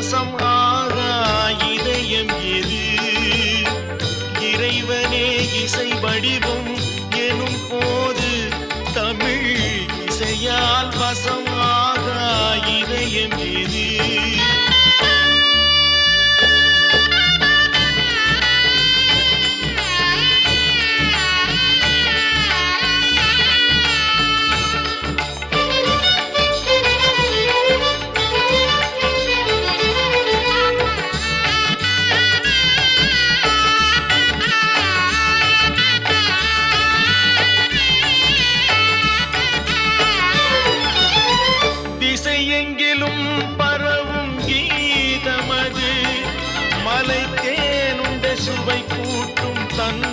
வசம் ஆகா இதயம் எது? இறைவனே இசை வடிவம் எனும் போது தமிழ் இசையால் வசம் ஆகா இதயம் எது? எங்கிலும் பரவும் கீதமது மலை தேனுண்ட சுவை கூட்டும் தன்